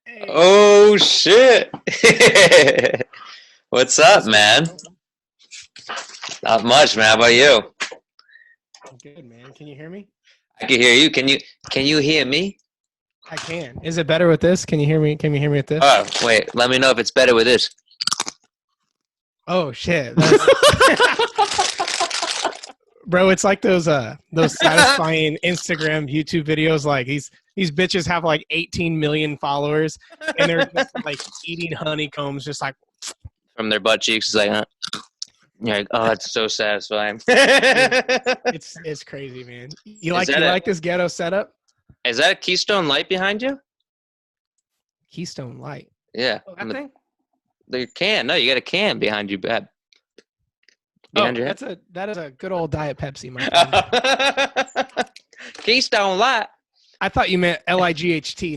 Hey, Oh shit! What's up, what's good, man? bro? Not much, man. How about you? Good, man. Can you hear me? I can hear you. Can you hear me? I can. Is it better with this? Can you hear me? Can you hear me with this? Oh, wait. Let me know if it's better with this. Oh shit, that's bro. It's like those satisfying Instagram, YouTube videos. Like these bitches have like 18 million followers, and they're just like eating honeycombs, just like From their butt cheeks, it's like, you're like, oh, that's so satisfying. it's crazy, man. You is like that you a like this ghetto setup? is that a Keystone Light behind you? Keystone Light. Yeah, Oh, that thing. the can. No, you got a can behind you, behind Oh, your that is a good old Diet Pepsi, my friend. head. Keystone Light. I thought you meant Light,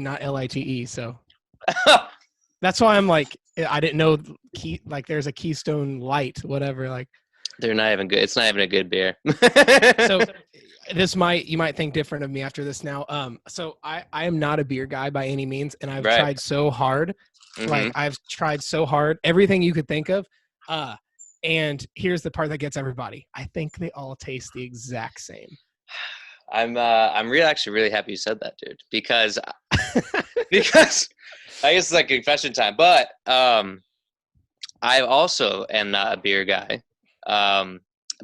not Lite. So that's why I'm like, I didn't know like there's a Keystone Light, whatever. Like, They're not even good. It's not even a good beer. so you might think different of me after this now. So I am not a beer guy by any means, and I've Right. tried so hard. Like Mhm. I've tried so hard, everything you could think of. And here's the part that gets everybody. I think they all taste the exact same. I'm really actually really happy you said that, dude, because because I guess it's like confession time. But I also am not a beer guy.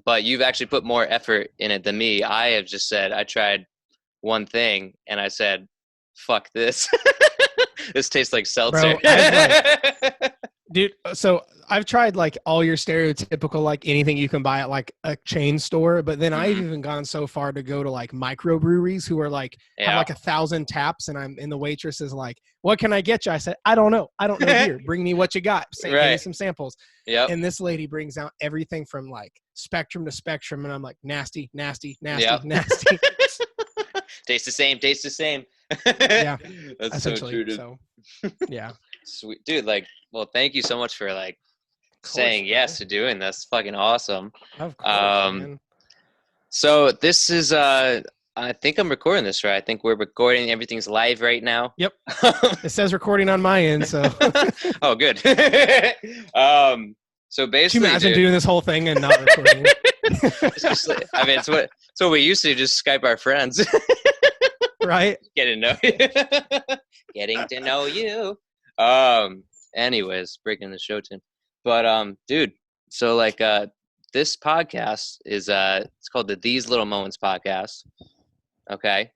But you've actually put more effort in it than me. I have just said I tried one thing and I said, "Fuck this." This tastes like seltzer. Bro, I've dude, so I've tried like all your stereotypical like anything you can buy at like a chain store, but then I've Mhm. even gone so far to go to like microbreweries who are like have Yeah. like 1,000 taps, and the waitress is like, "What can I get you?" I said, "I don't know. I don't know beer. Bring me what you got. Give me Right. some samples." Yep. And this lady brings out everything from like Spectrum to Spectrum, and I'm like, nasty, nasty, nasty, Yep. nasty. Taste the same. Taste the same. Yeah, That's so essentially. true, dude. So yeah, Sweet, dude. Like, well, thank you so much for like of course, saying bro. yes to doing this. Fucking awesome. Of course, Um, man. so this is I think I'm recording this right. I think we're recording. Everything's live right now. Yep. It says recording on my end, so Oh, good. So could you basically, imagine dude, doing this whole thing and not recording it? it's just, I mean, it's what we used to do, just Skype our friends. Right? Getting to know you. Getting to know you. Anyways, breaking the show, Tim. But dude, so like this podcast is it's called the These Little Moments podcast. Okay.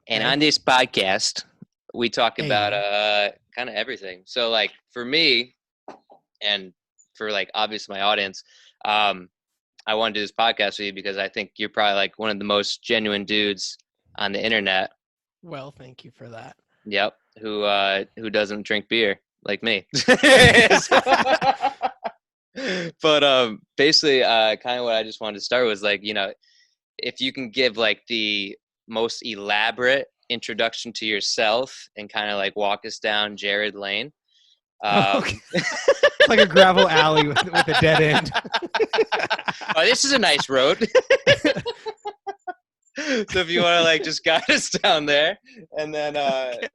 And Okay. on this podcast, we talk Hey. about kind of everything. So like for me and for like obviously my audience, I want to do this podcast with you because I think you're probably like one of the most genuine dudes on the internet. Well, thank you for that. Yep, who doesn't drink beer like me. But basically, kind of what I just wanted to start was like, if you can give like the most elaborate introduction to yourself and kind of like walk us down Jared Lane. Okay. Like a gravel alley with a dead end. Oh, this is a nice road. So if you want to like just guide us down there, and then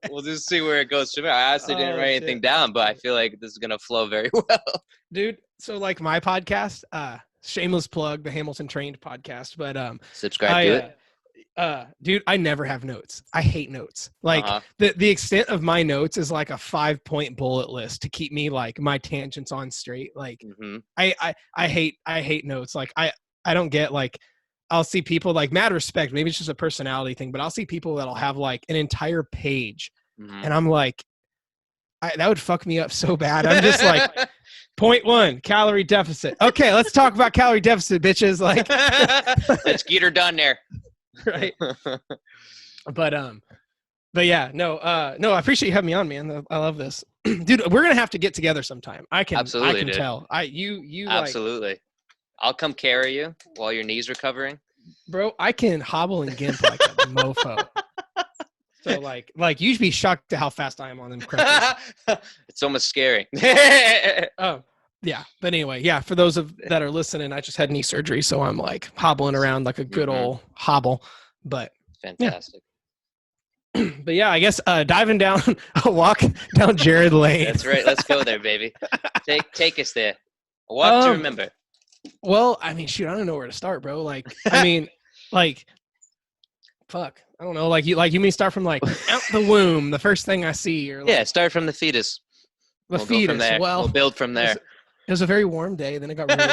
we'll just see where it goes from there. I honestly didn't write anything down, but I feel like this is gonna flow very well. Dude, so like my podcast, shameless plug, the Hamilton Trained podcast, but Subscribe to it. Dude, I never have notes. I hate notes. Like the extent of my notes is like a 5-point bullet list to keep me like my tangents on straight. Like I hate notes. Like I don't get like, I'll see people like, mad respect, maybe it's just a personality thing, but I'll see people that'll have like an entire page and I'm like, that would fuck me up so bad. I'm just like, point 1, calorie deficit. Okay, let's talk about calorie deficit, bitches. Like, let's get her done there. Right. But yeah, no, I appreciate you having me on, man. I love this. Dude, we're gonna have to get together sometime. I can Absolutely, tell. You absolutely. Like, I'll come carry you while your knee's recovering. Bro, I can hobble and gimp like a mofo. So like you'd be shocked at how fast I am on them crutches. It's almost scary. Oh, yeah. But anyway, yeah, for those that are listening, I just had knee surgery, so I'm like hobbling around like a good old hobble. But fantastic. But yeah, I guess diving down a walk down Jared Lane. That's right. Let's go there, baby. Take us there. A walk to remember. Well, I mean, shoot, I don't know where to start, bro. Like, I mean, like, fuck, I don't know. Like you mean start from like out the womb, the first thing I see, or like, yeah, start from the fetus. The fetus. Go from there. Well, we'll build from there. It was a very warm day. Then it got really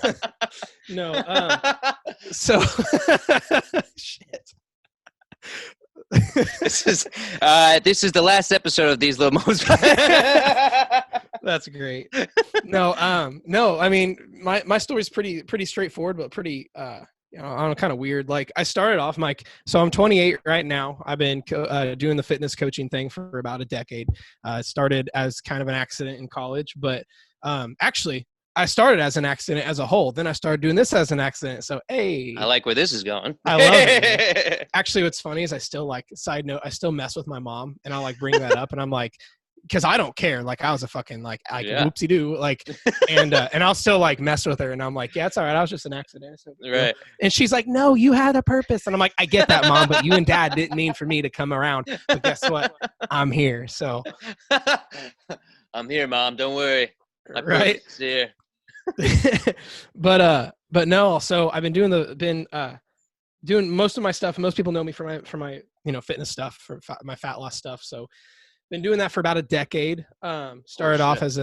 cold. No. So shit. This is the last episode of These Little Mo's. That's great. No. I mean, my story's pretty straightforward, but pretty kind of weird. Like I started off, Mike. So I'm 28 right now. I've been doing the fitness coaching thing for about a decade. Started as kind of an accident in college, but actually I started as an accident as a whole. Then I started doing this as an accident. So, hey. I like where this is going. I love it. Actually, what's funny is I still side note, I still mess with my mom and I'll like bring that up and I'm like, because I don't care. Like I was a fucking whoopsie doo. Like, and I'll still like mess with her and I'm like, yeah, it's all right. I was just an accident. Right. And she's like, no, you had a purpose. And I'm like, I get that, Mom, but you and Dad didn't mean for me to come around. But guess what? I'm here. So. I'm here, Mom. Don't worry. My right. purpose is here. but no, so I've been doing doing most of my stuff. Most people know me for my fitness stuff, for my fat loss stuff. So been doing that for about a decade. Started off as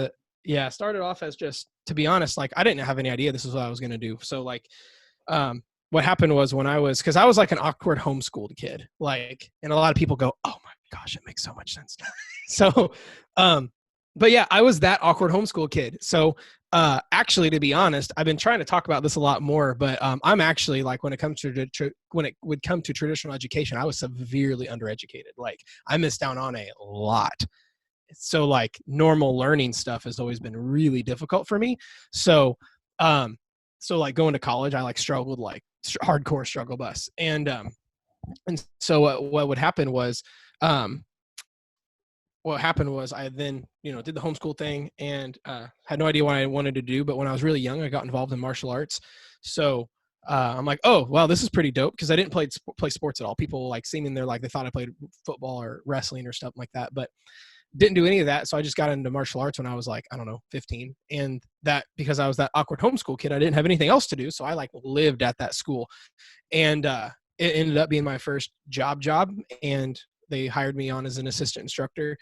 just, to be honest, like I didn't have any idea this is what I was going to do. So like, what happened was because I was like an awkward homeschooled kid, like, and a lot of people go, oh my gosh, it makes so much sense. So, but yeah, I was that awkward homeschool kid. So, actually, to be honest, I've been trying to talk about this a lot more, but I'm actually like when it would come to traditional education, I was severely undereducated. Like I missed out on a lot. So like normal learning stuff has always been really difficult for me. So, like going to college, I like struggled, like hardcore struggle bus. And so what would happen was, I then, did the homeschool thing and had no idea what I wanted to do. But when I was really young, I got involved in martial arts. So I'm like, oh, wow, this is pretty dope. Because I didn't play sports at all. People like seeing me, they're like, they thought I played football or wrestling or stuff like that. But didn't do any of that. So I just got into martial arts when I was like, I don't know, 15. And that, because I was that awkward homeschool kid, I didn't have anything else to do. So I like lived at that school. And it ended up being my first job. And they hired me on as an assistant instructor.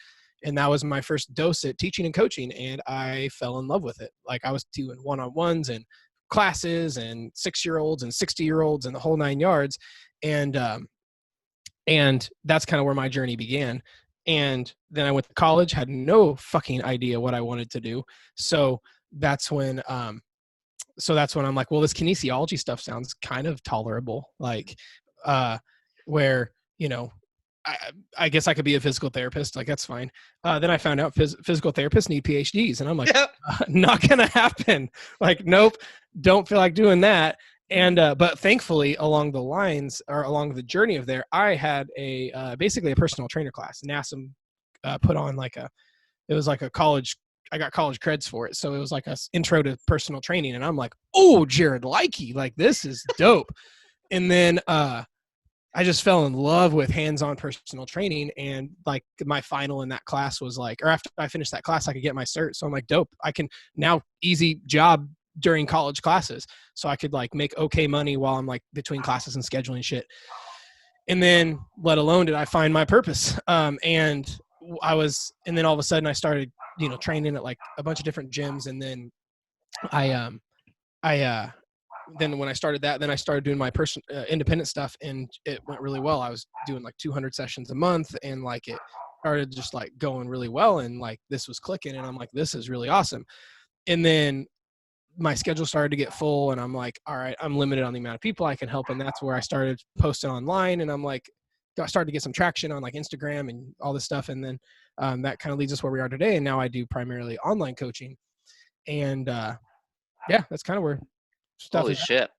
And that was my first dose at teaching and coaching. And I fell in love with it. Like I was doing one-on-ones and classes and 6-year-olds and 60-year-olds and the whole 9 yards. And that's kind of where my journey began. And then I went to college, had no fucking idea what I wanted to do. So that's when I'm like, well, this kinesiology stuff sounds kind of tolerable. Like, where, I guess I could be a physical therapist. Like, that's fine. Then I found out physical therapists need PhDs. And I'm like, not going to happen. Like, nope, don't feel like doing that. And, but thankfully along the journey of there, I had basically a personal trainer class. NASM put on it was like a college, I got college creds for it. So it was like a intro to personal training. And I'm like, oh, Jared Likey, like this is dope. And then, I just fell in love with hands-on personal training. And like my final in that class was like, or after I finished that class, I could get my cert. So I'm like, dope. I can now easy job during college classes. So I could like make okay money while I'm like between classes and scheduling shit. And then let alone did I find my purpose. And then all of a sudden I started, training at like a bunch of different gyms. And then then when I started that, then I started doing my independent stuff and it went really well. I was doing like 200 sessions a month and like it started just like going really well. And like, this was clicking and I'm like, this is really awesome. And then my schedule started to get full and I'm like, all right, I'm limited on the amount of people I can help. And that's where I started posting online and I'm like, I started to get some traction on like Instagram and all this stuff. And then that kind of leads us where we are today. And now I do primarily online coaching. And that's kind of where stuff. Holy shit.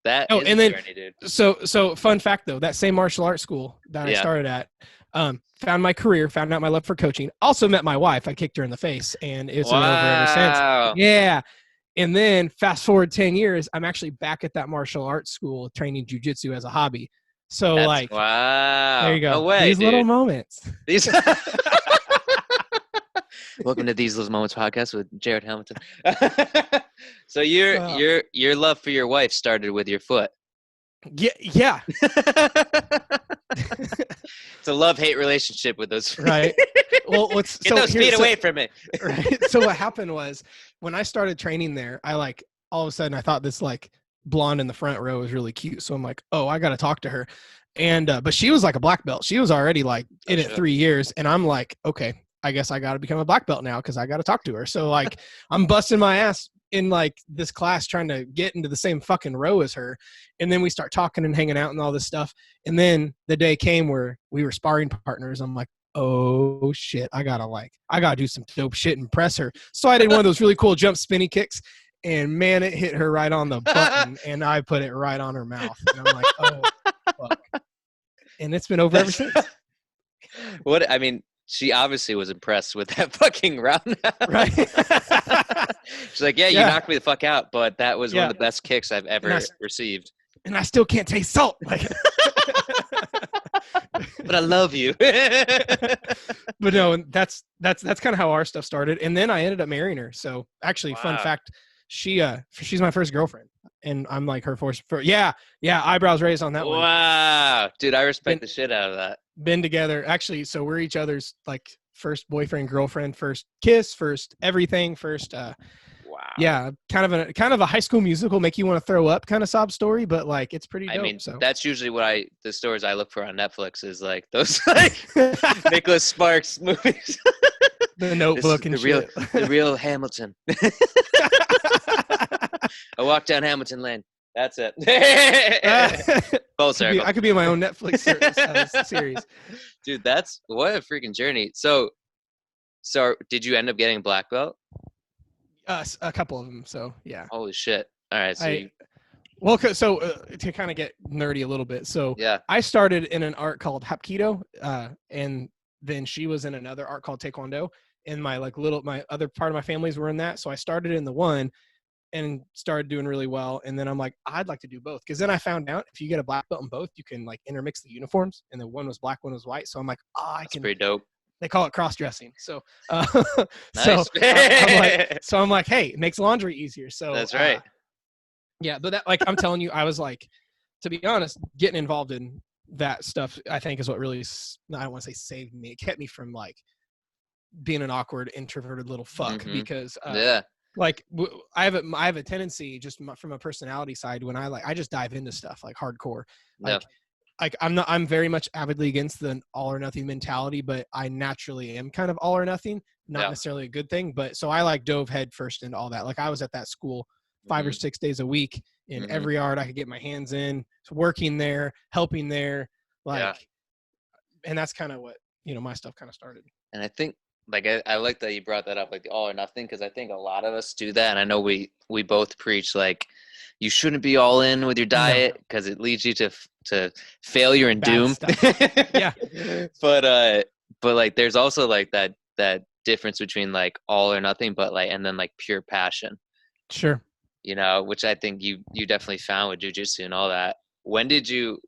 That is and then, journey, dude. So fun fact though, that same martial arts school that I started at, found my career, found out my love for coaching, also met my wife. I kicked her in the face and it's been over ever since. Yeah. And then fast forward 10 years, I'm actually back at that martial arts school training jujitsu as a hobby. So like, wow. There you go. No way, These dude. little moments. These. Welcome to These Little Moments podcast with Jared Hamilton. So your love for your wife started with your foot. Yeah. It's a love-hate relationship with those feet. Right. Well, get those feet away from me. Right. So what happened was when I started training there, I like all of a sudden I thought this like blonde in the front row was really cute. So I'm like, oh, I got to talk to her. And but she was like a black belt. She was already like in it 3 years, and I'm like, okay, I guess I got to become a black belt now because I got to talk to her. So like I'm busting my ass in like this class trying to get into the same fucking row as her. And then we start talking and hanging out and all this stuff. And then the day came where we were sparring partners. I'm like, oh shit, I gotta do some dope shit and press her. So I did one of those really cool jump spinny kicks, and man, it hit her right on the button, and I put it right on her mouth. And I'm like, oh fuck. And it's been over ever since. What I mean, she obviously was impressed with that fucking round. Right. She's like, yeah, you knocked me the fuck out, but that was one of the best kicks I've ever received. And I still can't taste salt. Like, but I love you. But no, that's kind of how our stuff started. And then I ended up marrying her. So actually, fun fact, she's my first girlfriend, and I'm like her first. Eyebrows raised on that one. Wow, dude, I respect the shit out of that. Been together actually, so we're each other's like first boyfriend, girlfriend, first kiss, first everything, first. Wow. Yeah, kind of a High School Musical, make you want to throw up kind of sob story, but like it's pretty dope. I mean, so that's usually the stories I look for on Netflix is like those like Nicholas Sparks movies. The Notebook and shit. The real Hamilton. I walked down Hamilton Lane. That's it. Full circle. I could be in my own Netflix series. Dude, what a freaking journey. So did you end up getting a black belt? A couple of them. So yeah. Holy shit. All right. So to kind of get nerdy a little bit. So yeah, I started in an art called Hapkido, and then she was in another art called Taekwondo, and my other part of my families were in that. So I started in the one and started doing really well. And then I'm like, I'd like to do both. Cause then I found out if you get a black belt in both, you can like intermix the uniforms, and then one was black, one was white. So I'm like, That's pretty dope. They call it cross-dressing. So, nice. I'm like, hey, it makes laundry easier. So that's right. Yeah. But that, like, I'm telling you, I was like, to be honest, getting involved in that stuff, I think is what really, I don't want to say saved me. It kept me from like being an awkward, introverted little fuck because, like I have a tendency just from a personality side when I just dive into stuff like hardcore. Like I'm very much avidly against the all or nothing mentality, but I naturally am kind of all or nothing, not necessarily a good thing. But so I like dove head first into all that. Like I was at that school 5 or 6 days a week in every art I could get my hands in, working there, helping there, and that's kind of what, my stuff kind of started. And I think like I like that you brought that up, like the all or nothing, because I think a lot of us do that. And I know we both preach like you shouldn't be all in with your diet because it leads you to failure and doom. Yeah. But like there's also like that difference between like all or nothing, but like and then like pure passion. Sure. Which I think you definitely found with jiu-jitsu and all that. When did you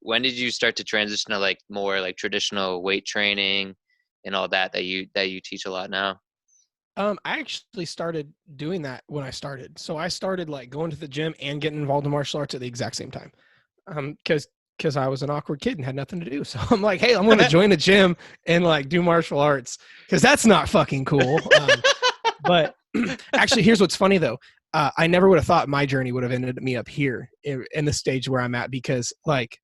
start to transition to like more like traditional weight training and all that you teach a lot now? I actually started doing that when I started. So I started like going to the gym and getting involved in martial arts at the exact same time. Because I was an awkward kid and had nothing to do. So I'm like, hey, I'm going to join a gym and like do martial arts because that's not fucking cool. But actually, here's what's funny though. I never would have thought my journey would have ended me up here in the stage where I'm at because like,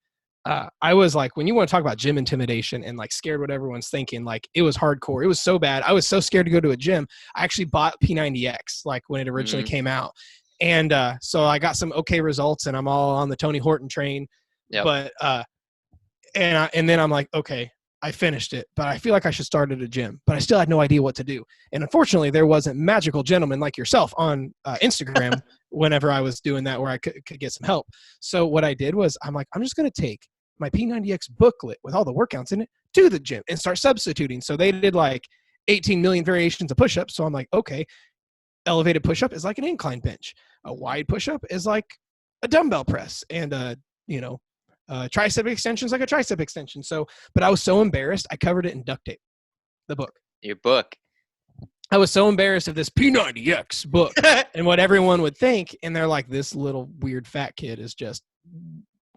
I was like, when you want to talk about gym intimidation and like scared what everyone's thinking, like it was hardcore. It was so bad. I was so scared to go to a gym. I actually bought P90X like when it originally came out. And so I got some okay results and I'm all on the Tony Horton train. Yep. But and then I'm like, okay, I finished it, but I feel like I should start at a gym, but I still had no idea what to do. And unfortunately, there wasn't magical gentlemen like yourself on Instagram whenever I was doing that where I could get some help. So what I did was I'm like, I'm just going to take my P90X booklet with all the workouts in it to the gym and start substituting. So they did like 18 million variations of push-ups. So I'm like, okay, elevated push-up is like an incline bench. A wide push-up is like a dumbbell press and tricep extension's like a tricep extension. So, but I was so embarrassed, I covered it in duct tape. The book. Your book. I was so embarrassed of this P90X book and what everyone would think. And they're like, this little weird fat kid is just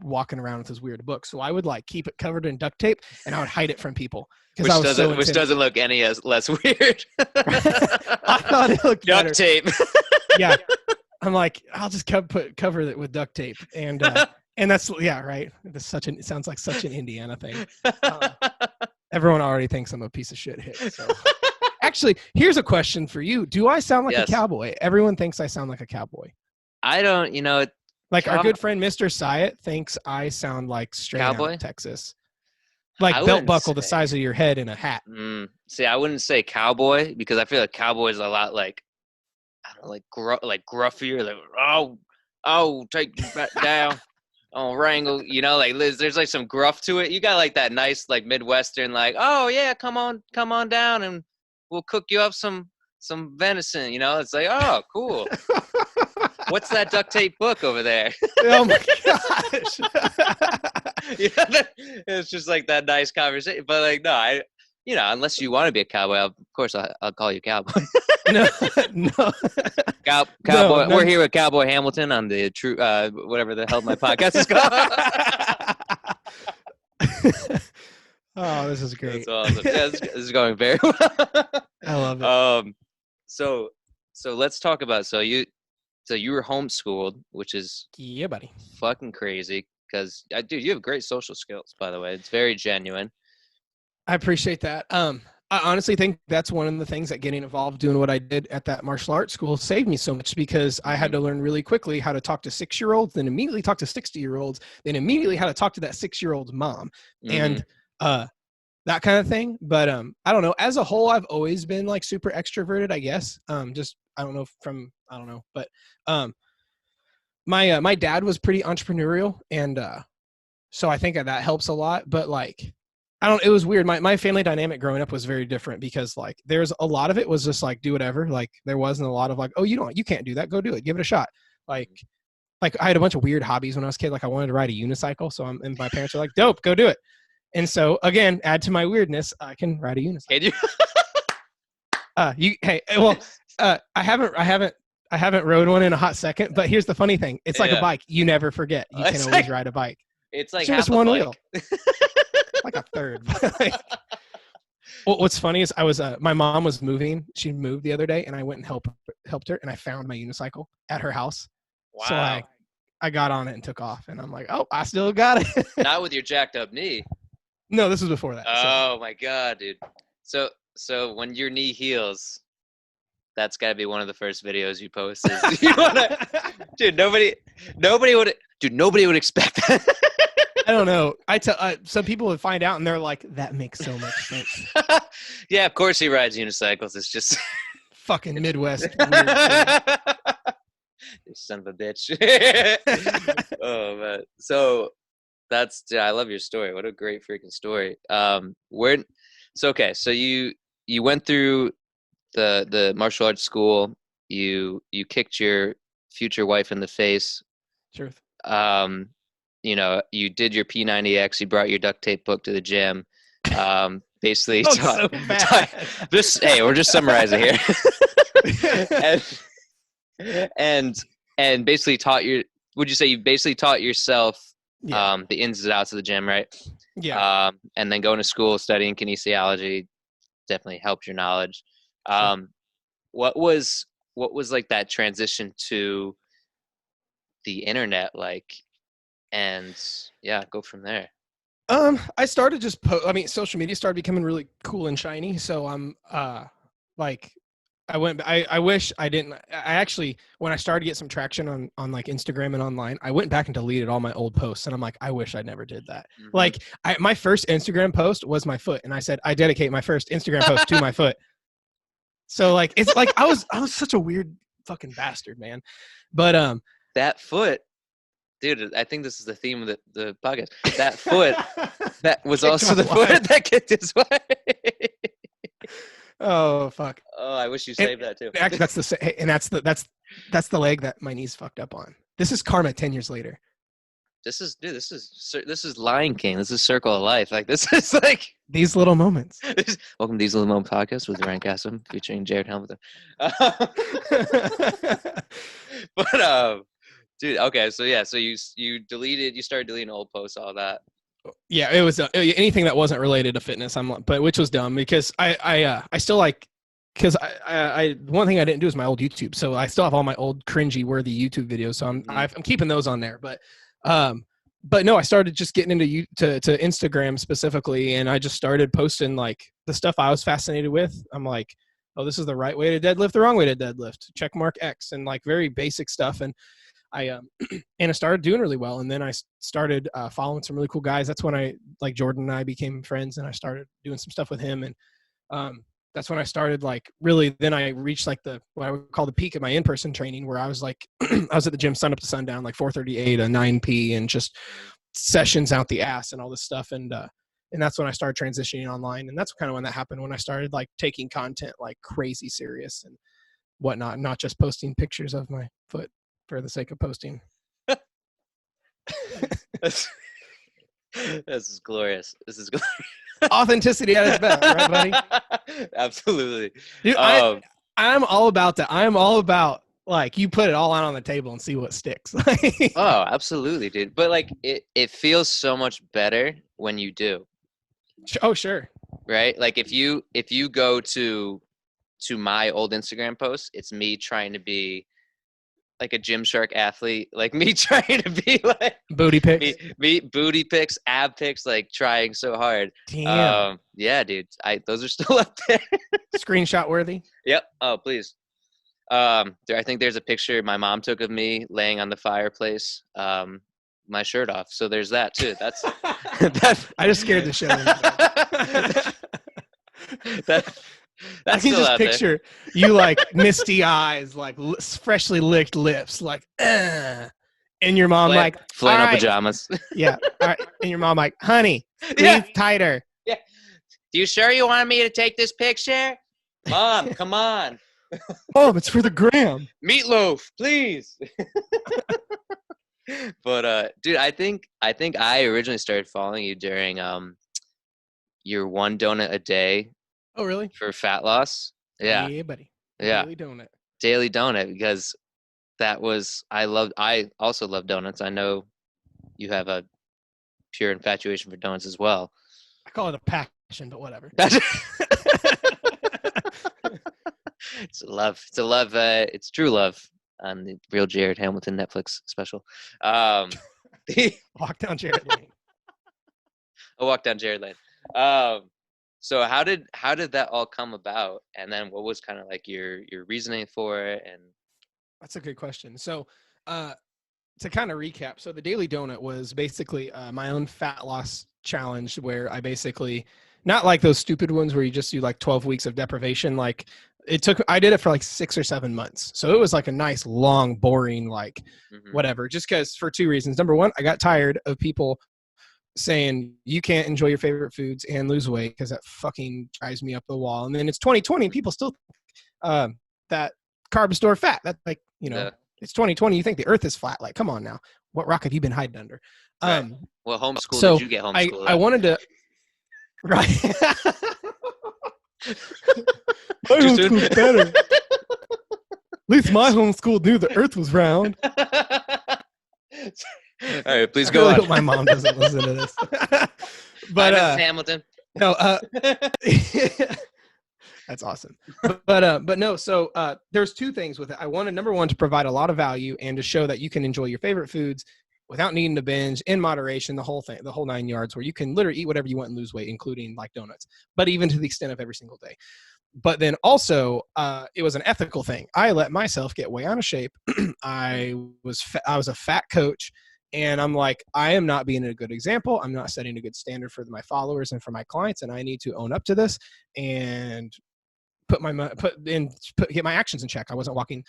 walking around with his weird book. So I would like keep it covered in duct tape and I would hide it from people. Which doesn't look any less weird. I thought it looked duct better. Tape. Yeah. I'm like, I'll just cover it with duct tape. And that's, yeah, right. It sounds like such an Indiana thing. Everyone already thinks I'm a piece of shit hit. So. Actually, here's a question for you. Do I sound like a cowboy? Everyone thinks I sound like a cowboy. I don't, like our good friend Mr. Syatt thinks I sound like straight out of Texas. Like belt buckle the size of your head in a hat. See, I wouldn't say cowboy because I feel like cowboy is a lot like, I don't know, like gruffier. Like, oh, take you back down. Oh, wrangle. Like there's like some gruff to it. You got like that nice like Midwestern like, oh yeah, come on down and we'll cook you up some venison. It's like, oh, cool. What's that duct tape book over there? Oh my gosh. It's just like that nice conversation. But like, no, unless you want to be a cowboy, of course I'll call you cowboy. No. Cowboy. No. We're here with Cowboy Hamilton on the true, whatever the hell my podcast is called. Oh, this is great. That's awesome. Yeah, this is going very well. I love it. So let's talk about, so you were homeschooled, which is buddy, fucking crazy. Because, dude, you have great social skills, by the way. It's very genuine. I appreciate that. I honestly think that's one of the things that getting involved doing what I did at that martial arts school saved me so much, because I had to learn really quickly how to talk to 6-year-olds, then immediately talk to 60-year-olds, then immediately how to talk to that 6-year-old's mom. And that kind of thing. But I don't know. As a whole, I've always been like super extroverted, I guess. But my dad was pretty entrepreneurial, and so I think that helps a lot. But like, it was weird. My family dynamic growing up was very different, because like there's a lot of it was just like do whatever. Like there wasn't a lot of like, oh, you can't do that, go do it, give it a shot. Like I had a bunch of weird hobbies when I was a kid. Like I wanted to ride a unicycle, and my parents were like, dope, go do it. And so again, add to my weirdness, I can ride a unicycle. Can you? I haven't rode one in a hot second, but here's the funny thing. It's like a bike. You never forget. You can always ride a bike. It's like just one wheel. Like a third. Well, what's funny is my mom was moving. She moved the other day, and I went and helped her, and I found my unicycle at her house. Wow. So I got on it and took off, and I'm like, oh, I still got it. Not with your jacked up knee. No, this was before that. Oh my God, dude. So when your knee heals, that's got to be one of the first videos you post. Dude, nobody would expect that. I don't know. Some people would find out and they're like, that makes so much sense. Yeah, of course he rides unicycles. It's just fucking Midwest. You son of a bitch. Oh man. So I love your story. What a great freaking story. So you went through the martial arts school. You kicked your future wife in the face. Truth. You did your P90X. You brought your duct tape book to the gym. Basically, hey, we're just summarizing here. and basically would you say you basically taught yourself the ins and outs of the gym, right? Yeah. And then going to school, studying kinesiology definitely helped your knowledge. What was like that transition to the internet like? And go from there. I started just social media started becoming really cool and shiny. So I'm I wish I didn't. I actually, when I started to get some traction on like Instagram and online, I went back and deleted all my old posts, and I'm like, I wish I never did that. Mm-hmm. Like my first Instagram post was my foot, and I said I dedicate my first Instagram post to my foot. So like it's like I was such a weird fucking bastard, man. But that foot. Dude, I think this is the theme of the podcast. That foot, that was also the foot that kicked his way. Oh fuck! Oh, I wish you saved that too. Actually, that's the leg that my knee's fucked up on. This is karma 10 years later. this is Lion King. This is Circle of Life. Like this is like these little moments. Welcome to These Little Moments podcast with Ryan Cassim featuring Jared Hamilton. But dude, okay, so yeah, so you started deleting old posts, all that. Yeah, it was anything that wasn't related to fitness. But which was dumb because I still like. Because I one thing I didn't do is my old YouTube, so I still have all my old cringy worthy YouTube videos. So I'm keeping those on there. But no, I started just getting into to Instagram specifically, and I just started posting like the stuff I was fascinated with. I'm like, oh, this is the right way to deadlift, the wrong way to deadlift, check mark X, and like very basic stuff. And I and I started doing really well. And then I started following some really cool guys. That's when I like Jordan and I became friends, and I started doing some stuff with him. And that's when I started like really, then I reached like what I would call the peak of my in-person training, where I was like, I was at the gym sun up to sundown, like 4:30 to 9 p.m. and just sessions out the ass and all this stuff. And that's when I started transitioning online. And that's kind of when that happened, when I started like taking content like crazy serious and whatnot, not just posting pictures of my foot for the sake of posting. This is glorious. Authenticity at its best, right, buddy? Absolutely. Dude, I'm all about that. I'm all about like you put it all out on the table and see what sticks. Oh, absolutely, dude. But like it feels so much better when you do. Oh, sure. Right? Like if you go to my old Instagram posts, it's me trying to be like a Gymshark athlete, like me trying to be like booty pics, me booty pics, ab pics, like trying so hard. Damn. Yeah, dude. Those are still up there. Screenshot worthy. Yep. Oh, please. I think there's a picture my mom took of me laying on the fireplace, my shirt off. So there's that too. That's I just scared the shit out of me. I can just picture you like misty eyes, like freshly licked lips, like, and your mom like flannel pajamas. Yeah. All right. And your mom like, honey, squeeze tighter. Yeah. Do you sure you want me to take this picture? Mom, come on. Mom, it's for the gram. Meatloaf, please. But dude, I think I originally started following you during your 1 donut a day. Oh, really? For fat loss? Yeah. Yeah, buddy. Yeah. Daily donut, because I also love donuts. I know you have a pure infatuation for donuts as well. I call it a passion, but whatever. It's a love. It's true love on the Real Jared Hamilton Netflix special. Walk down Jared Lane. I'll walk down Jared Lane. So how did that all come about? And then what was kind of like your reasoning for it? And that's a good question. So to kind of recap, so the Daily Donut was basically my own fat loss challenge, where I basically, not like those stupid ones where you just do like 12 weeks of deprivation. Like I did it for like 6 or 7 months. So it was like a nice, long, boring, like whatever, just because for 2 reasons. Number one, I got tired of people saying you can't enjoy your favorite foods and lose weight, because that fucking drives me up the wall. And then it's 2020 and people still that carbs store fat. That's like, It's 2020. You think the earth is flat. Like, come on now. What rock have you been hiding under? Right. Well, homeschool, so did you get homeschooled? I wanted to, right. My homeschool's better. At least my homeschool knew the earth was round. All right, please go on. I hope my mom doesn't listen to this. But Mrs. Hamilton. No, that's awesome. But no, so there's 2 things with it. I wanted, number one, to provide a lot of value and to show that you can enjoy your favorite foods without needing to binge, in moderation, the whole thing, the whole 9 yards, where you can literally eat whatever you want and lose weight, including like donuts, but even to the extent of every single day. But then also, it was an ethical thing. I let myself get way out of shape. I was a fat coach. And I'm like, I am not being a good example. I'm not setting a good standard for my followers and for my clients. And I need to own up to this and get my actions in check. I wasn't walking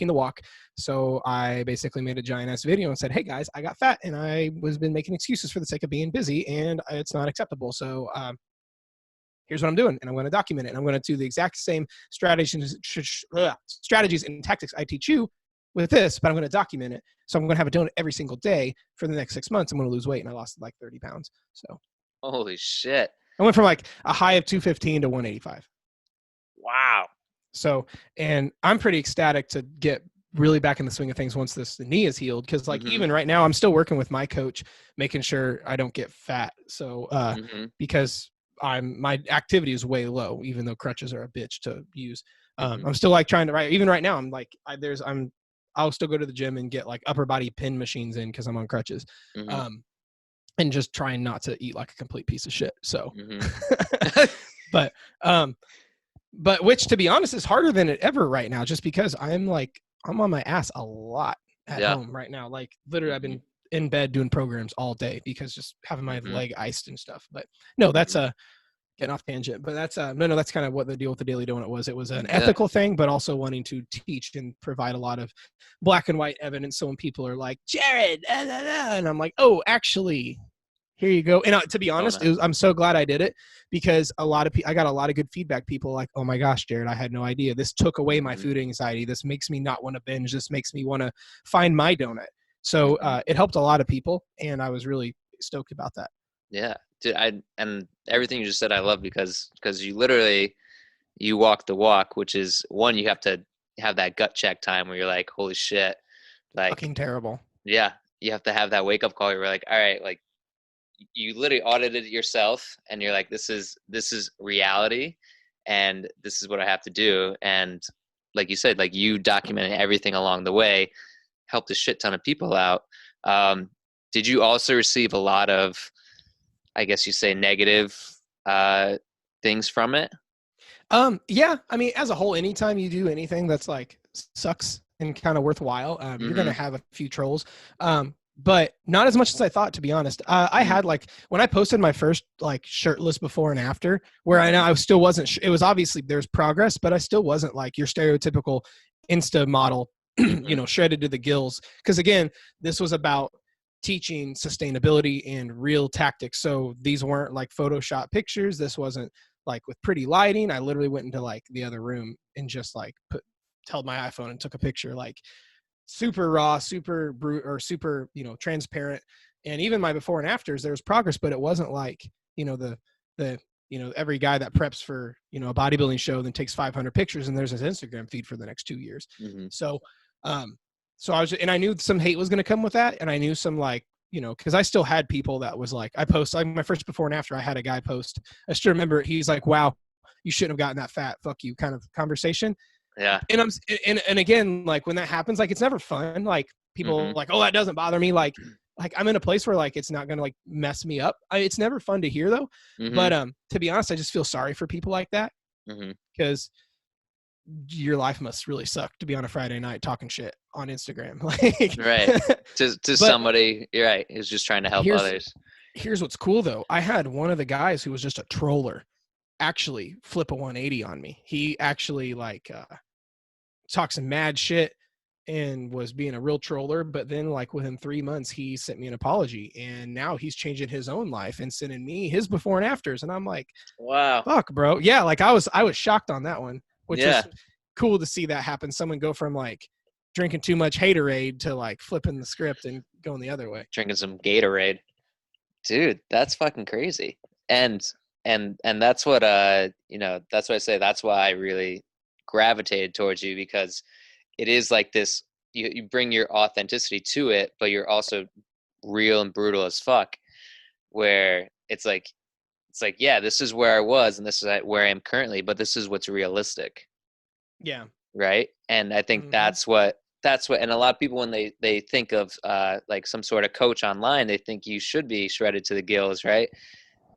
the walk. So I basically made a giant ass video and said, hey guys, I got fat and I was been making excuses for the sake of being busy and it's not acceptable. So here's what I'm doing. And I'm going to document it. And I'm going to do the exact same strategies and tactics I teach you with this, but I'm going to document it. So I'm going to have a donut every single day for the next 6 months. I'm going to lose weight. And I lost like 30 pounds. So holy shit. I went from like a high of 215 to 185. Wow. So, and I'm pretty ecstatic to get really back in the swing of things once the knee is healed. Cause like even right now I'm still working with my coach, making sure I don't get fat. So, because my activity is way low, even though crutches are a bitch to use. I'm still like trying to even right now, I'm like, I'll still go to the gym and get like upper body pin machines in cause I'm on crutches. And just trying not to eat like a complete piece of shit. So, but which to be honest is harder than it ever right now, just because I'm on my ass a lot at home right now. Like literally I've been in bed doing programs all day because just having my leg iced and stuff. But no, that's getting off tangent, but that's no, that's kind of what the deal with the Daily Donut was. It was an ethical thing, but also wanting to teach and provide a lot of black and white evidence. So when people are like, Jared, and I'm like, oh, actually, here you go. And to be honest, I'm so glad I did it, because I got a lot of good feedback. People like, oh my gosh, Jared, I had no idea. This took away my food anxiety. This makes me not want to binge. This makes me want to find my donut. So it helped a lot of people, and I was really stoked about that. Yeah, dude, and everything you just said I love, because you walk the walk, which is one, you have to have that gut check time where you're like, holy shit, like fucking terrible. Yeah, you have to have that wake up call. You're like, all right, like you literally audited it yourself, and you're like, this is reality, and this is what I have to do. And like you said, like you documented everything along the way, helped a shit ton of people out. Did you also receive a lot of, I guess you say, negative things from it? Yeah, I mean, as a whole, anytime you do anything that's like sucks and kind of worthwhile, you're gonna have a few trolls. But not as much as I thought, to be honest. I had like, when I posted my first like shirtless before and after, where I still wasn't, it was obviously there's progress, but I still wasn't like your stereotypical Insta model, shredded to the gills. Cause again, this was about teaching sustainability and real tactics. So these weren't like Photoshop pictures. This wasn't like with pretty lighting. I literally went into like the other room and just like held my iPhone and took a picture, like super raw, super brute, or super, transparent. And even my before and afters, there was progress, but it wasn't like, every guy that preps for, a bodybuilding show then takes 500 pictures and there's his Instagram feed for the next 2 years. So I knew some hate was going to come with that. And I knew some cause I still had people that was like, I post like my first before and after, I had a guy post, I still remember it. He's like, wow, you shouldn't have gotten that fat. Fuck you kind of conversation. Yeah. And again, like when that happens, like, it's never fun. Like people like, oh, that doesn't bother me. Like I'm in a place where like, it's not going to like mess me up. It's never fun to hear though. But, to be honest, I just feel sorry for people like that, because your life must really suck to be on a Friday night talking shit on Instagram. Like, right. To somebody, you're right, who's just trying to help others. Here's what's cool though. I had one of the guys who was just a troller actually flip a 180 on me. He actually talked some mad shit and was being a real troller, but then like within 3 months he sent me an apology, and now he's changing his own life and sending me his before and afters, and I'm like, wow, fuck bro. Yeah, like I was shocked on that one, which is cool to see that happen. Someone go from like drinking too much Haterade to like flipping the script and going the other way, drinking some Gatorade. Dude, that's fucking crazy. And that's what that's what I say, that's why I really gravitated towards you, because it is like this, you bring your authenticity to it, but you're also real and brutal as fuck, where it's like, yeah, this is where I was and this is where I am currently, but this is what's realistic. Yeah. Right. And I think that's what, and a lot of people, when they think of like some sort of coach online, they think you should be shredded to the gills. Right.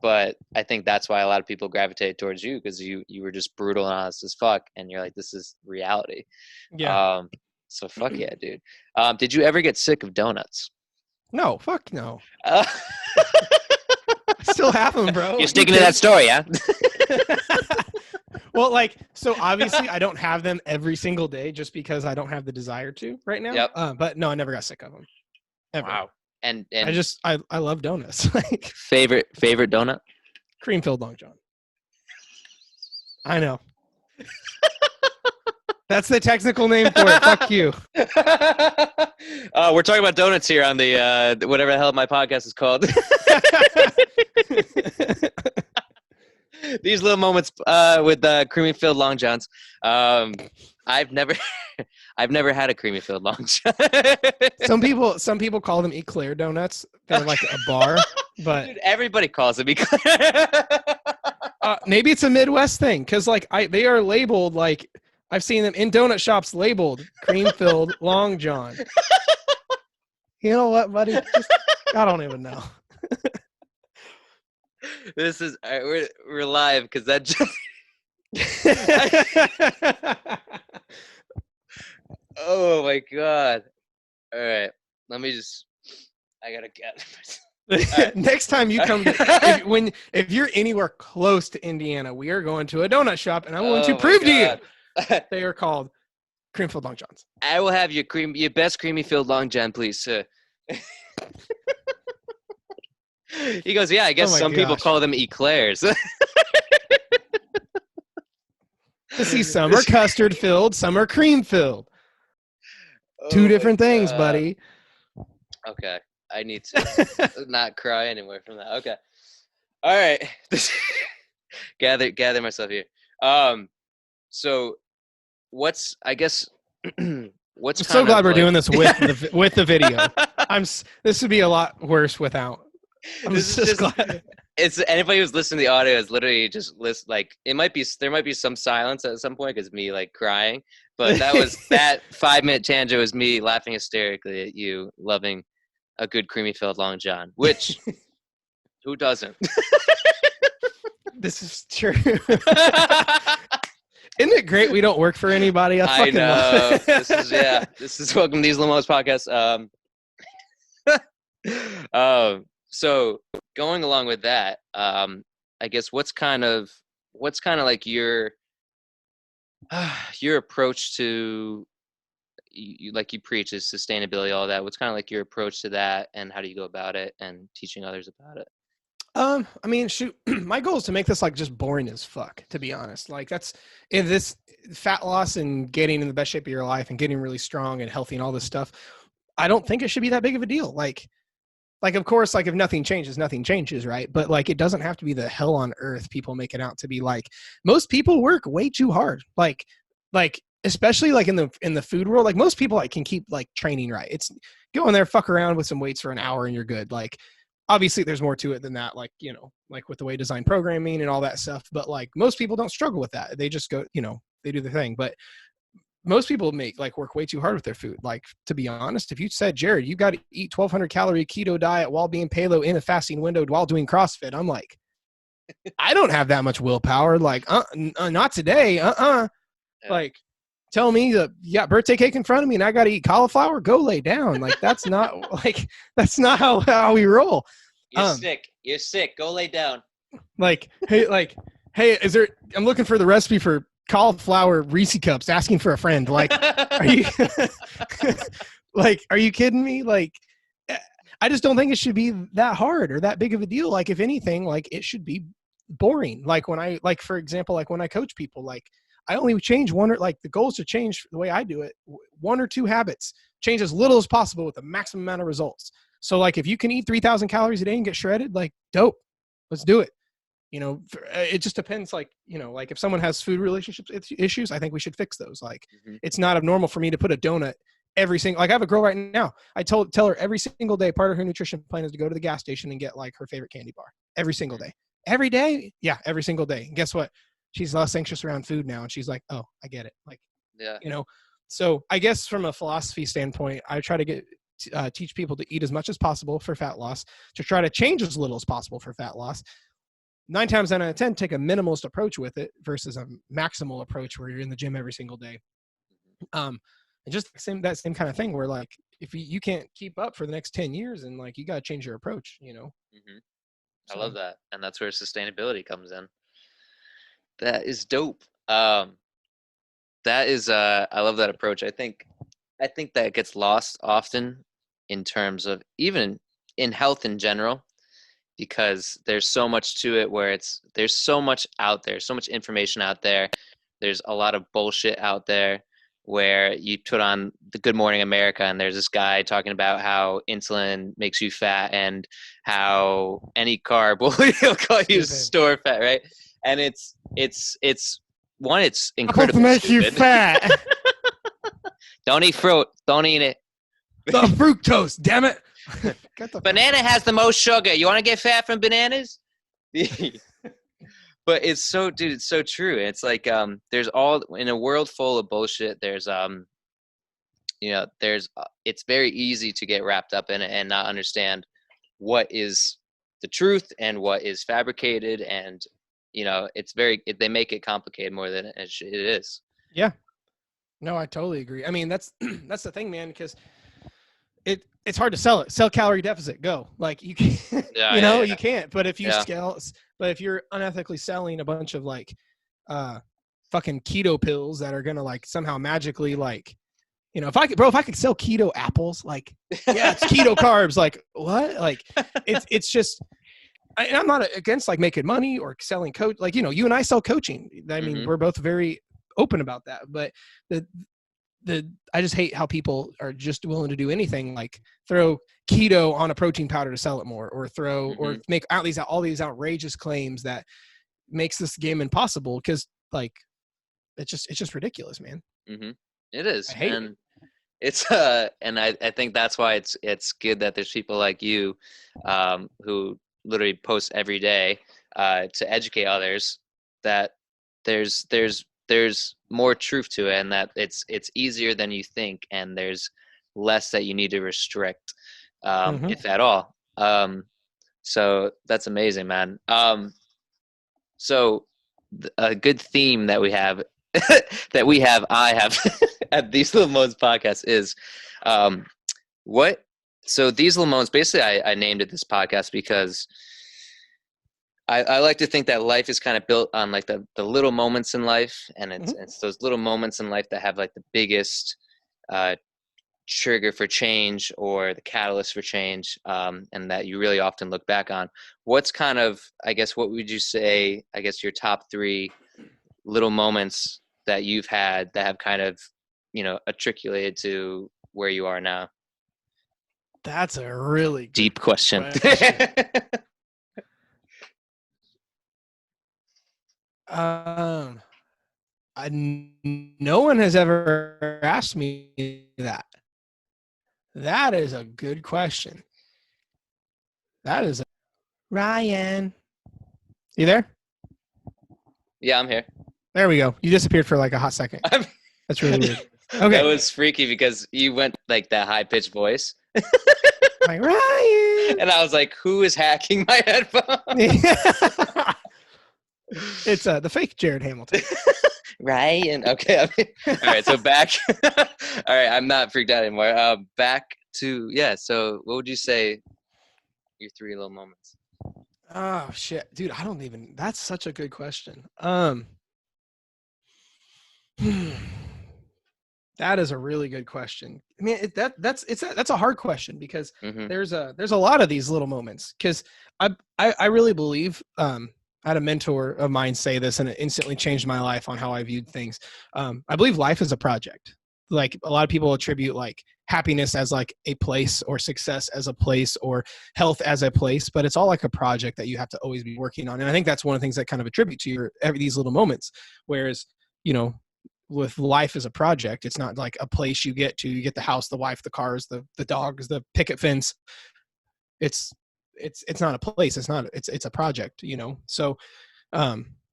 But I think that's why a lot of people gravitated towards you, because you were just brutal and honest as fuck, and you're like, this is reality. Yeah. So fuck yeah, dude. Did you ever get sick of donuts? No, fuck no. Still have them, bro. You're sticking to that story, yeah? Well, like, so obviously I don't have them every single day just because I don't have the desire to right now. Yep. But no, I never got sick of them. Ever. Wow. And I love donuts. Like, favorite donut? Cream filled Long John. I know. That's the technical name for it. Fuck you. We're talking about donuts here on the whatever the hell my podcast is called. These little moments with creamy filled long johns. I've never had a creamy filled long john. Some people call them eclair donuts. They're like a bar, but dude, everybody calls them eclair. Maybe it's a Midwest thing because like they are labeled like. I've seen them in donut shops labeled cream-filled Long John. You know what, buddy? I don't even know. This is we're live because that just. Oh my god! All right, let me just. I gotta get. Right. Next time you come, if you're anywhere close to Indiana, we are going to a donut shop, and I'm going to prove to you. They are called cream filled long johns. I will have your best creamy filled long john, please, sir. He goes, yeah, I guess some people call them eclairs. See, some are custard filled, some are cream filled. Two different things, buddy. Okay, I need to not cry anymore from that. Okay, all right. gather myself here. So. What's I'm so glad we're doing this with the video. This would be a lot worse without. I'm just glad. It's anybody who's listening to the audio is literally just like there might be some silence at some point because me like crying, but that 5-minute tangent was me laughing hysterically at you loving a good creamy filled long john, which who doesn't? This is true. Isn't it great we don't work for anybody? I know. This is Welcome to These Limos podcast. So going along with that, I guess what's kind of like your approach to you like you preach is sustainability, all that. What's kind of like your approach to that, and how do you go about it and teaching others about it? I mean, shoot, my goal is to make this like just boring as fuck, to be honest. Like that's in this fat loss and getting in the best shape of your life and getting really strong and healthy and all this stuff. I don't think it should be that big of a deal. Like of course, like if nothing changes, right? But like, it doesn't have to be the hell on earth people make it out to be. Like most people work way too hard. Like especially like in the food world, like most people like can keep like training right. It's go in there, fuck around with some weights for an hour and you're good. Like, obviously there's more to it than that, like, you know, like with the way design programming and all that stuff. But like most people don't struggle with that. They just go, you know, they do their thing. But most people work way too hard with their food. Like, to be honest, if you said, Jared, you got to eat 1,200 calorie keto diet while being paleo in a fasting window while doing CrossFit, I'm like, I don't have that much willpower. Like, not today. Yeah. Like, tell me that you got birthday cake in front of me and I got to eat cauliflower, go lay down. Like, that's not that's not how we roll. You're sick. Go lay down. Hey, is there, I'm looking for the recipe for cauliflower Reese cups, asking for a friend. Like, are you, are you kidding me? Like, I just don't think it should be that hard or that big of a deal. Like, if anything, like it should be boring. Like for example, like when I coach people, like, I only change the goal is to change the way I do it. 1 or 2 habits, change as little as possible with the maximum amount of results. So like, if you can eat 3,000 calories a day and get shredded, like dope, let's do it. You know, it just depends. Like, you know, like if someone has food relationships issues, I think we should fix those. Like, It's not abnormal for me to put a donut every single, like I have a girl right now. I tell her every single day, part of her nutrition plan is to go to the gas station and get like her favorite candy bar every single day. Every day. Yeah. Every single day. And guess what? She's less anxious around food now. And she's like, oh, I get it. Like, yeah, you know, so I guess from a philosophy standpoint, I try to teach people to eat as much as possible for fat loss, to try to change as little as possible for fat loss. 9 times out of 10, take a minimalist approach with it versus a maximal approach where you're in the gym every single day. And just that same kind of thing where like, if you can't keep up for the next 10 years and like, you got to change your approach, you know? I love that. And that's where sustainability comes in. That is dope. That is, I love that approach. I think that gets lost often in terms of even in health in general, because there's so much to it where there's so much out there, so much information out there. There's a lot of bullshit out there. where you put on the Good Morning America, and there's this guy talking about how insulin makes you fat and how any carb will call you store fat, right? And it's one, it's incredibly make stupid. you fat. Don't eat fruit. Don't eat it. The fructose, damn it. Banana has the most sugar. You want to get fat from bananas? But it's so true. It's like there's all in a world full of bullshit. There's it's very easy to get wrapped up in it and not understand what is the truth and what is fabricated, and they make it complicated more than it is. Yeah. No, I totally agree. I mean, that's the thing, man, because it's hard to sell it. Sell calorie deficit. Go. Like you can't, you can't. But if you if you're unethically selling a bunch of like fucking keto pills that are gonna like somehow magically like, if I could sell keto apples, like, yeah, it's keto carbs. Like what? Like it's just, I'm not against like making money or selling coach. Like, you and I sell coaching. I mean, we're both very open about that, but I just hate how people are just willing to do anything like throw keto on a protein powder to sell it more, or or make all these outrageous claims that makes this game impossible. Because like, it's just ridiculous, man. It is. I hate it. It's and I think that's why it's good that there's people like you who literally post every day to educate others that there's more truth to it, and that it's easier than you think, and there's less that you need to restrict, if at all. So that's amazing, man. So a good theme that we have I have at These Little Moans podcast is so These Little Moans, basically I named it this podcast because I like to think that life is kind of built on like the little moments in life, and it's those little moments in life that have like the biggest trigger for change, or the catalyst for change, and that you really often look back on. What's kind of, I guess, what would you say, I guess, your top 3 little moments that you've had that have kind of, articulated to where you are now? That's a really deep question. No one has ever asked me that. That is a good question. Ryan, you there? Yeah, I'm here. There we go. You disappeared for like a hot second. That's really weird. Okay. That was freaky because you went like that high pitched voice. Like Ryan. And I was like, who is hacking my headphones? It's the fake Jared Hamilton. Ryan. Okay. All right. So back. All right. I'm not freaked out anymore. Back to, so what would you say your 3 little moments? Oh shit, dude. That's such a good question. That is a really good question. I mean, that's a hard question because there's a lot of these little moments, because I really believe, I had a mentor of mine say this, and it instantly changed my life on how I viewed things. I believe life is a project. Like a lot of people attribute like happiness as like a place, or success as a place, or health as a place, but it's all like a project that you have to always be working on. And I think that's one of the things that kind of attribute to these little moments. Whereas, with life as a project, it's not like a place you get to. You get the house, the wife, the cars, the dogs, the picket fence. It's not a place. It's a project, So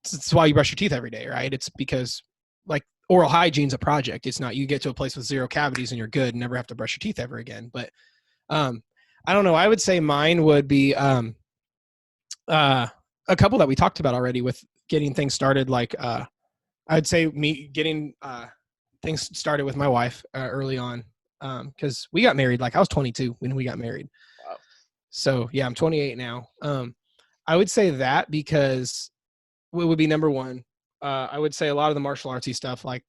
it's why you brush your teeth every day, right? It's because like oral hygiene's a project. It's not you get to a place with 0 cavities and you're good and never have to brush your teeth ever again. But I don't know. I would say mine would be a couple that we talked about already with getting things started. Like I'd say me getting things started with my wife early on, because we got married. Like I was 22 when we got married. Wow. So yeah, I'm 28 now. I would say that because it would be number one. I would say a lot of the martial artsy stuff, like,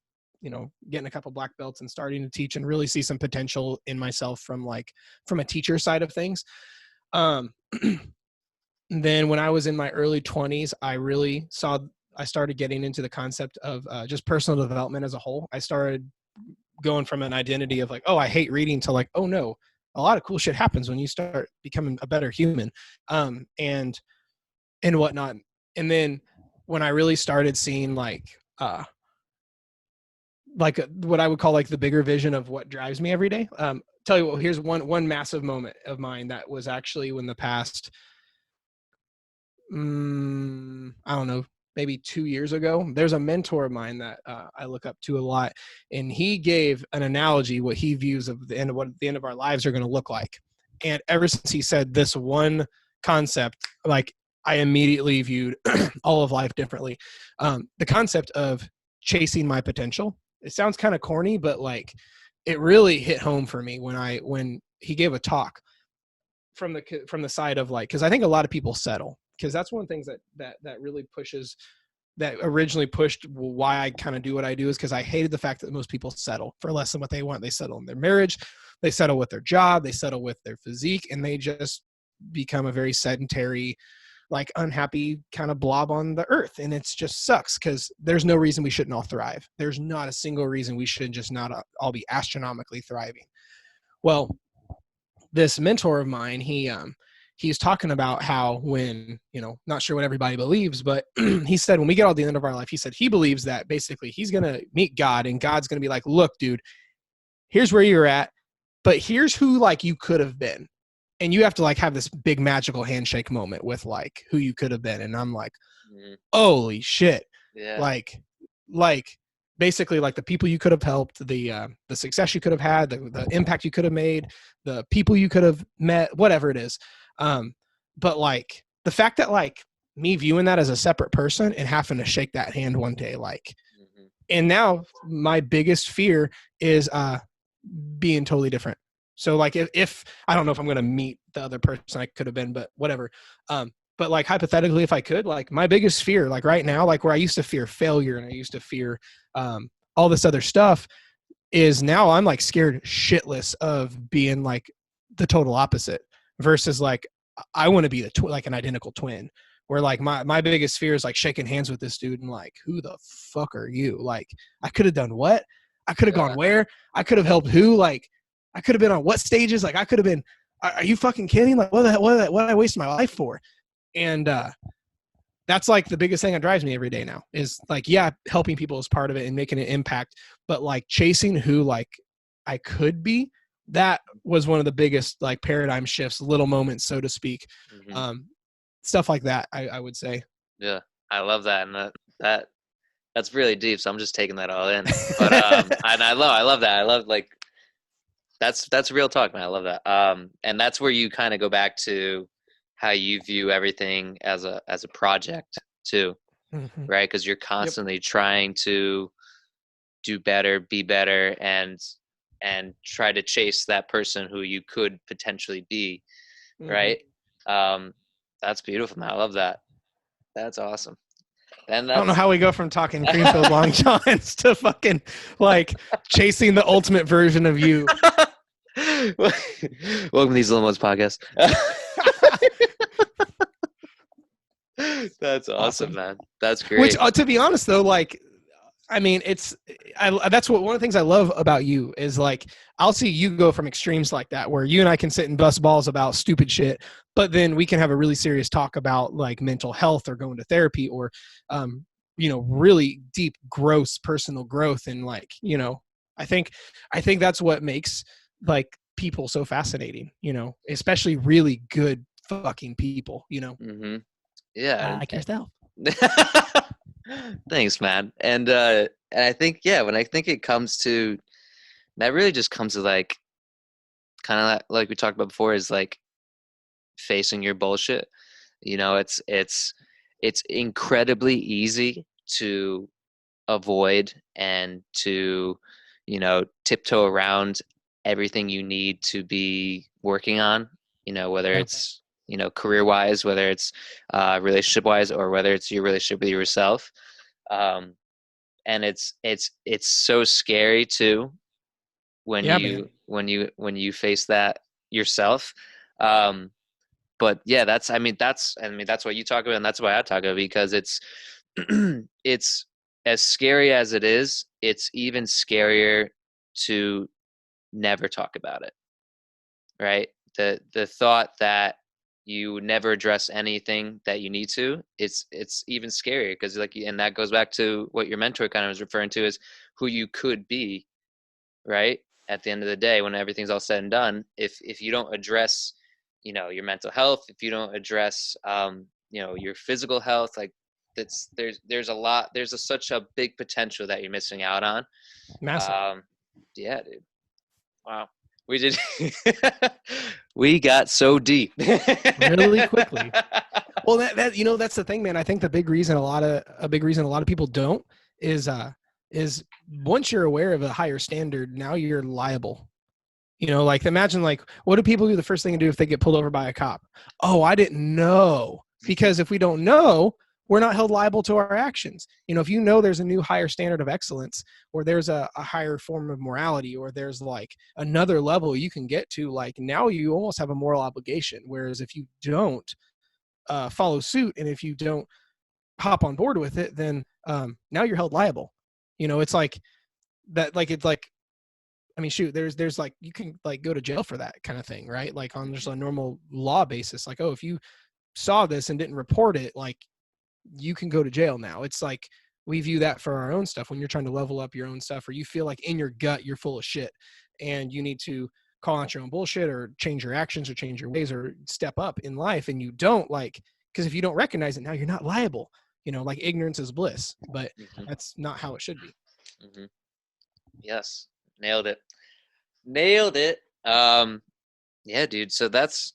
getting a couple black belts and starting to teach and really see some potential in myself from a teacher side of things. Then when I was in my early 20s, I started getting into the concept of just personal development as a whole. I started going from an identity of like, oh, I hate reading to like, oh no, a lot of cool shit happens when you start becoming a better human, and whatnot. And then when I really started seeing like what I would call like the bigger vision of what drives me every day. Tell you what, here's one massive moment of mine that was actually when the past, I don't know, maybe 2 years ago. There's a mentor of mine that I look up to a lot, and he gave an analogy what he views of the end of what the end of our lives are going to look like. And ever since he said this one concept, like I immediately viewed all of life differently. The concept of chasing my potential. It sounds kind of corny, but like it really hit home for me when he gave a talk from the side of like, because I think a lot of people settle, because that's one of the things that really pushes, that originally pushed why I kind of do what I do, is because I hated the fact that most people settle for less than what they want. They settle in their marriage, they settle with their job, they settle with their physique, and they just become a very sedentary, like unhappy kind of blob on the earth. And it's just sucks, because there's no reason we shouldn't all thrive. There's not a single reason we should just not all be astronomically thriving. Well, this mentor of mine, he's talking about how when, not sure what everybody believes, but he said when we get all the end of our life, he said he believes that basically he's going to meet God, and God's going to be like, look, dude, here's where you're at, but here's who like you could have been. And you have to like have this big magical handshake moment with like who you could have been. And I'm like, holy shit. Yeah. Like basically like the people you could have helped, the success you could have had, the impact you could have made, the people you could have met, whatever it is. But like the fact that like me viewing that as a separate person and having to shake that hand one day, like, and now my biggest fear is being totally different. So like if I don't know if I'm going to meet the other person I could have been, but whatever. But like hypothetically, if I could, like my biggest fear, like right now, like where I used to fear failure and I used to fear all this other stuff, is now I'm like scared shitless of being like the total opposite, versus like I want to be like an identical twin, where like my biggest fear is like shaking hands with this dude and like, who the fuck are you? Like I could have done what? I could have gone where? I could have helped who? Like I could have been on what stages? Like I could have been, are you fucking kidding? Like what did I waste my life for? And that's like the biggest thing that drives me every day now, is like, yeah, helping people is part of it and making an impact, but like chasing who like I could be, that was one of the biggest like paradigm shifts, little moments, so to speak. Stuff like that, I would say. Yeah, I love that. And that's really deep. So I'm just taking that all in. But and I love that. I love like, that's real talk, man. I love that. And that's where you kind of go back to how you view everything as a project too, right? Because you're constantly trying to do better, be better, and try to chase that person who you could potentially be, right? That's beautiful, man. I love that. That's awesome. And I don't know how we go from talking Creamfield Long Johns to fucking like chasing the ultimate version of you. Welcome to These Little Ones podcast. That's awesome, man. That's great. Which, to be honest, though, like, I mean, that's what one of the things I love about you is like, I'll see you go from extremes like that, where you and I can sit and bust balls about stupid shit, but then we can have a really serious talk about like mental health or going to therapy or, really deep, gross personal growth. And like, I think that's what makes like people so fascinating, especially really good fucking people, Yeah. Like yourself. Thanks, man. And I think, when I think it comes to, that really just comes to like, kind of like we talked about before, is like facing your bullshit. It's incredibly easy to avoid and to, tiptoe around everything you need to be working on, whether it's, career wise, whether it's relationship wise, or whether it's your relationship with yourself. And it's so scary too when you face that yourself. But yeah, that's what you talk about, and that's why I talk about, because it's it's as scary as it is, it's even scarier to never talk about it, right? The thought that you never address anything that you need to, it's even scarier, because like, and that goes back to what your mentor kind of was referring to, is who you could be, right? At the end of the day, when everything's all said and done, if you don't address, you know, your mental health, if you don't address, you know, your physical health, like there's such a big potential that you're missing out on. Massive. Yeah, dude. Wow. We did. We got so deep really quickly. Well, that you know, that's the thing, man. I think a big reason a lot of people don't is once you're aware of a higher standard, now you're liable. You know, like imagine, like, what do people do the first thing to do if they get pulled over by a cop? Oh, I didn't know. Because if we don't know, we're not held liable to our actions. You know, if you know there's a new higher standard of excellence, or there's a higher form of morality, or there's like another level you can get to, like now you almost have a moral obligation. Whereas if you don't follow suit, and if you don't hop on board with it, then now you're held liable. You know, it's like that, like, it's like, I mean, shoot, there's like, you can like go to jail for that kind of thing, right? Like on just a normal law basis, like, oh, if you saw this and didn't report it, like, you can go to jail now. It's like, we view that for our own stuff. When you're trying to level up your own stuff, or you feel like in your gut you're full of shit and you need to call out your own bullshit, or change your actions, or change your ways, or step up in life, and you don't, like, because if you don't recognize it, now you're not liable. You know, like, ignorance is bliss, but that's not how it should be. Yes, nailed it. Yeah, dude. So that's,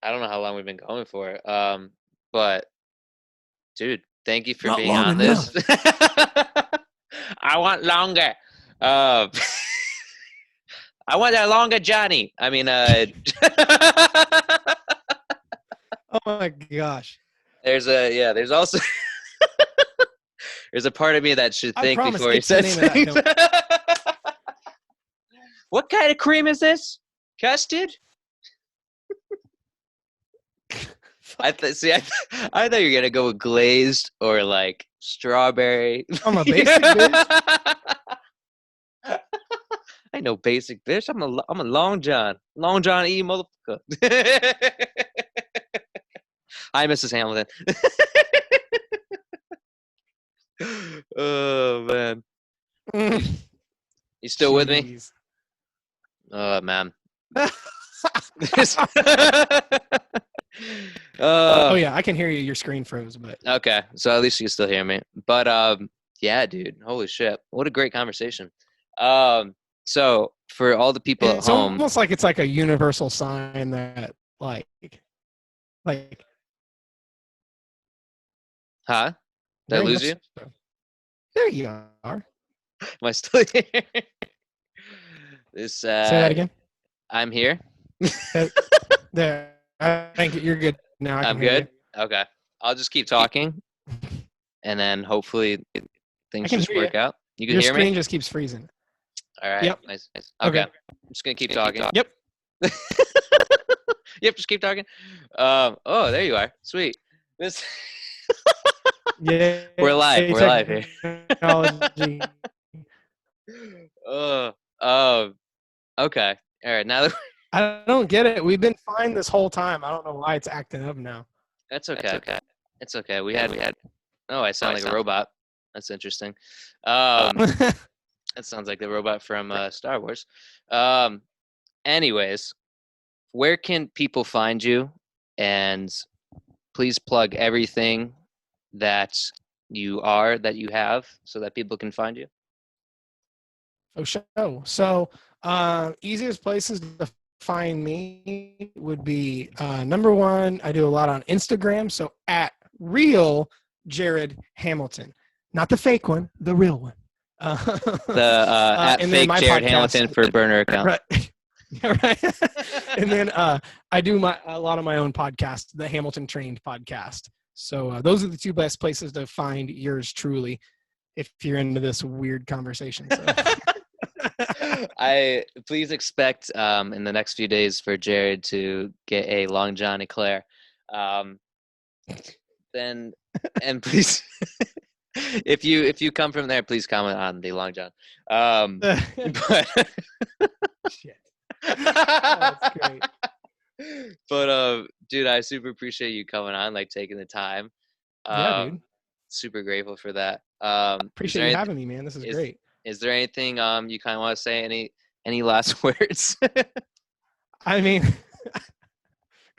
I don't know how long we've been going for, but dude, thank you for being on this. I want longer. I want that longer, Johnny. I mean, oh my gosh. There's also there's a part of me that should think before he says things. What kind of cream is this? Custard? I thought you were gonna go with glazed or like strawberry. I'm a basic bitch. I know basic bitch. I'm a Long John E motherfucker. Hi, Mrs. Hamilton. Oh man, you still with me? Oh man. Oh yeah, I can hear you. Your screen froze, but okay, so at least you can still hear me. But yeah, dude, holy shit, what a great conversation. So for all the people at home, it's almost like it's like a universal sign that like, huh? Did I lose you? There you are. Am I still here? This say that again. I'm here. There. I think you're good now. I'm good. Okay. I'll just keep talking, and then hopefully things just work out. You can hear me? Your screen just keeps freezing. All right. Yep. Nice. Okay. I'm just gonna keep talking. Yep. Yep. Just keep talking. Oh, there you are. Sweet. This. Yeah. We're live. We're live here. Okay. All right. Now that I don't get it. We've been fine this whole time. I don't know why it's acting up now. That's okay. It's okay. We had. Oh, I sound like a robot. That's interesting. That sounds like the robot from Star Wars. Anyways, where can people find you? And please plug everything that you have, so that people can find you. Oh, show. So, easiest places to find me would be number one, I do a lot on Instagram, so at real Jared Hamilton, not the fake one, the real one. At fake Jared podcast, Hamilton for burner account. Right. Right. And then I do a lot of my own podcast, the Hamilton Trained podcast. So those are the two best places to find yours truly, if you're into this weird conversation. So. I please expect in the next few days for Jared to get a Long John Eclair. Then and please if you come from there, please comment on the Long John. But shit. That's great. But dude, I super appreciate you coming on, like taking the time. Yeah, dude. Super grateful for that. Appreciate you having me, man. This is great. Is there anything you kind of want to say? Any last words? I mean,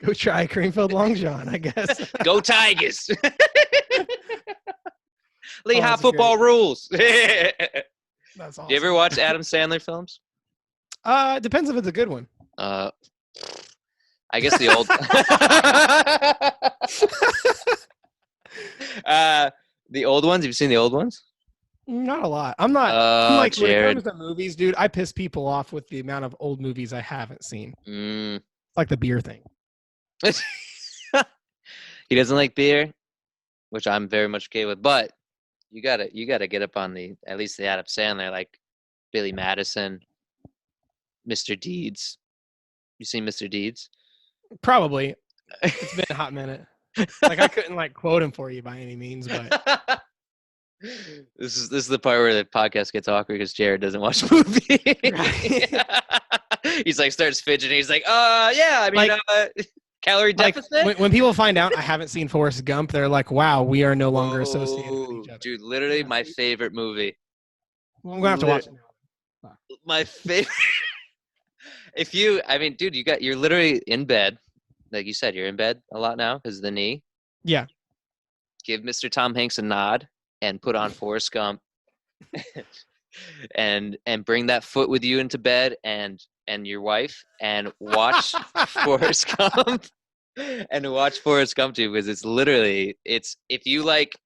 go try Creamfield Long John, I guess. Go Tigers! Lehigh football rules. That's awesome. Do you ever watch Adam Sandler films? It depends if it's a good one. I guess the old. The old ones. Have you seen the old ones? Not a lot. I'm like Jared. when it comes to movies, dude. I piss people off with the amount of old movies I haven't seen. It's like the beer thing. He doesn't like beer, which I'm very much okay with. But you gotta get up on at least the Adam Sandler, like Billy Madison, Mr. Deeds. You seen Mr. Deeds? Probably. It's been a hot minute. Like I couldn't like quote him for you by any means, but this is the part where the podcast gets awkward because Jared doesn't watch movies. Right. He's like starts fidgeting. He's like, yeah, I mean, like, calorie deficit. Like, when people find out I haven't seen Forrest Gump, they're like, "Wow, we are no longer associated with each other." Dude, literally my favorite movie. Well, I'm gonna have to watch it now. My favorite. I mean, dude, you're literally in bed. Like you said, you're in bed a lot now because of the knee. Yeah. Give Mr. Tom Hanks a nod and put on Forrest Gump, and bring that foot with you into bed and your wife and watch Forrest Gump and watch Forrest Gump too, because it's literally if you like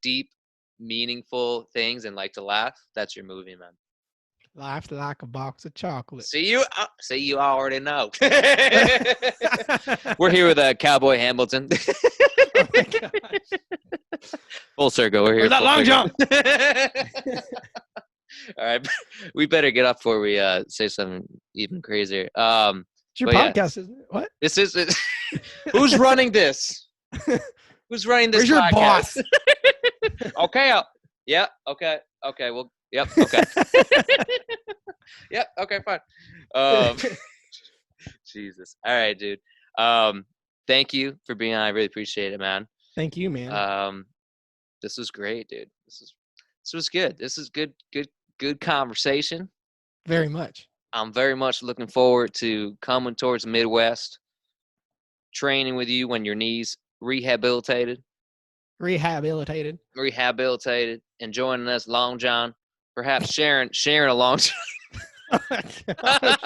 deep, meaningful things and like to laugh, that's your movie, man. Laughed like a box of chocolate. See, you already know. We're here with Cowboy Hamilton. Oh my gosh. Full circle. We're here. Where's that Long John? All right, we better get up before we say something even crazier. It's your podcast, isn't it? What? This is it. Who's running this? Who's running this? Where's your podcast? boss? Okay. Yeah. Okay. Well. Yep. Okay. Yep. Okay. Fine. Jesus. All right, dude. Thank you for being on. I really appreciate it, man. Thank you, man. This was great, dude. This was good. This is good conversation. Very much. I'm very much looking forward to coming towards the Midwest, training with you when your knees rehabilitated, and joining us, Long John. Perhaps sharing a Long John. Oh my gosh.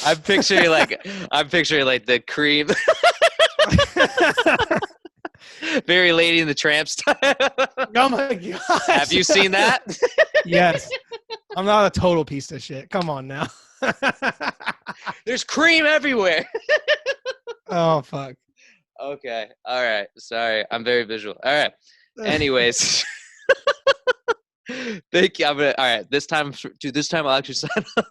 I'm picturing like the cream. Very Lady in the Tramp style. Oh my gosh. Have you seen that? Yes. I'm not a total piece of shit. Come on now. There's cream everywhere. Oh fuck. Okay. All right. Sorry. I'm very visual. All right. Anyways. Thank you. All right. This time I'll actually sign up.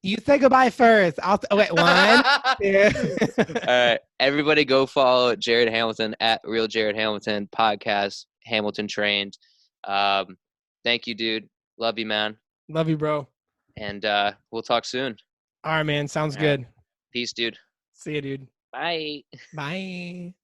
You say goodbye first. Wait, 1, 2. All right. Everybody go follow Jared Hamilton at Real Jared Hamilton podcast, Hamilton Trained. Thank you, dude. Love you, man. Love you, bro. And we'll talk soon. All right, man. Sounds good. Peace, dude. See you, dude. Bye. Bye.